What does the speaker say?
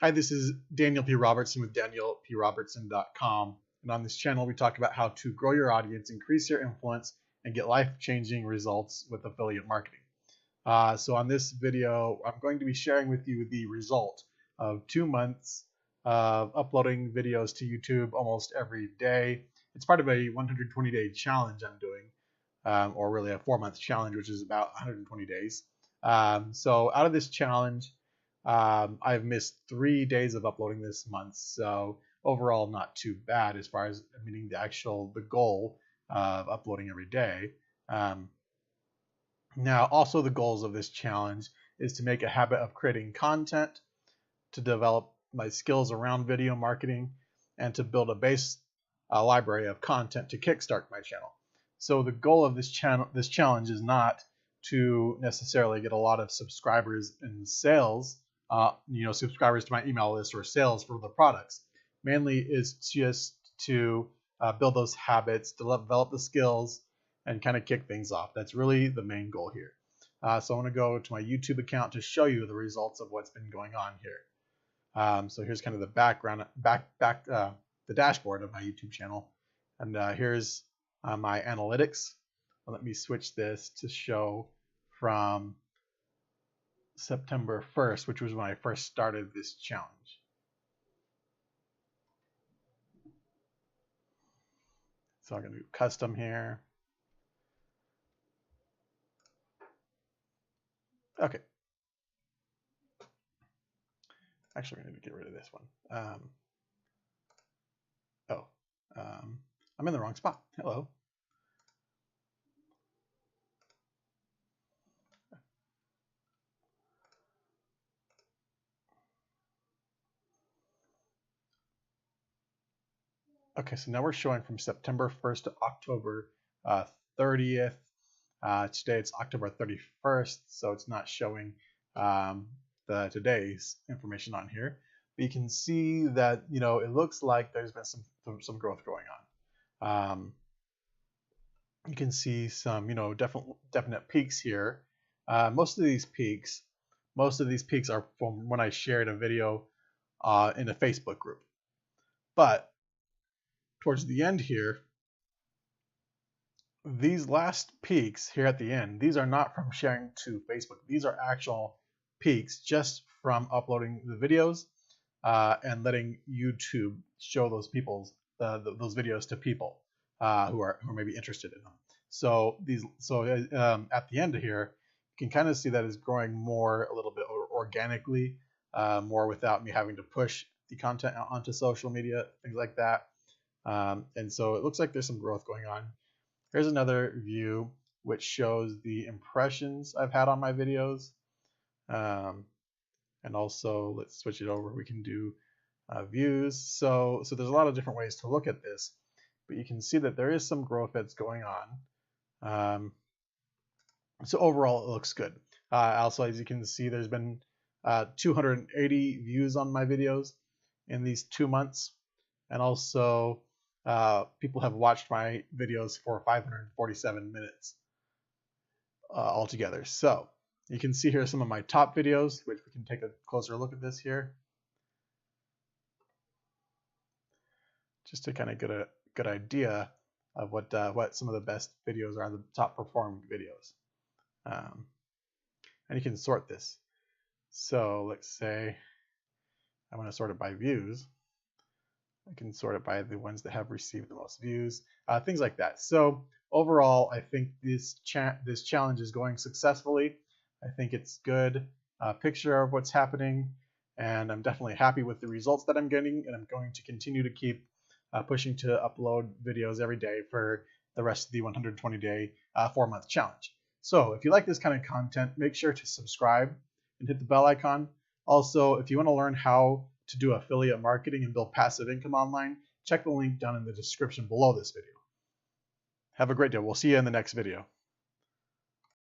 Hi, this is Daniel P. Robertson with danielprobertson.com. And on this channel, we talk about how to grow your audience, increase your influence, and get life-changing results with affiliate marketing. So on this video, I'm going to be sharing with you the result of 2 months of uploading videos to YouTube almost every day. It's part of a 120-day challenge I'm doing, or really a 4-month challenge, which is about 120 days. So out of this challenge, I've missed 3 days of uploading this month, so overall not too bad as far as meeting the goal of uploading every day. Now, also the goals of this challenge is to make a habit of creating content, to develop my skills around video marketing, and to build a base library of content to kickstart my channel. So the goal of this challenge is not to necessarily get a lot of subscribers and sales, subscribers to my email list or sales for the products. Mainly is just to build those habits, develop the skills, and kind of kick things off. That's really the main goal here. So I want to go to my YouTube account to show you the results of what's been going on here. So here's kind of the background, the dashboard of my YouTube channel, and here's my analytics. Let me switch this to show from September 1st, which was when I first started this challenge. So I'm going to do custom here. Okay. Actually, we're going to get rid of this one. I'm in the wrong spot. Hello. Okay, so now we're showing from September 1st to October 30th. Today it's October 31st, so it's not showing today's information on here. But you can see that it looks like there's been some growth going on. You can see some definite peaks here. Most of these peaks are from when I shared a video in a Facebook group. But towards the end here, these last peaks here at the end, these are not from sharing to Facebook. These are actual peaks just from uploading the videos and letting YouTube show those those videos to people who are maybe interested in them. So at the end here, you can kind of see that it's growing more a little bit organically, more without me having to push the content out onto social media, things like that. And so it looks like there's some growth going on. Here's another view which shows the impressions I've had on my videos. And also, let's switch it over. We can do views. So there's a lot of different ways to look at this, but you can see that there is some growth that's going on. So overall, it looks good. Also, as you can see, there's been 280 views on my videos in these 2 months. And also, people have watched my videos for 547 minutes altogether. So you can see here some of my top videos, which we can take a closer look at this here, just to kind of get a good idea of what some of the best videos are, the top performing videos. And you can sort this. So let's say I want to sort it by views. I can sort it by the ones that have received the most views, things like that. So overall, I think this challenge is going successfully. I think it's good picture of what's happening, and I'm definitely happy with the results that I'm getting, and I'm going to continue to keep pushing to upload videos every day for the rest of the 120-day 4-month challenge. So if you like this kind of content, make sure to subscribe and hit the bell icon. Also, if you want to learn how to do affiliate marketing and build passive income online, check the link down in the description below this video. Have a great day. We'll see you in the next video.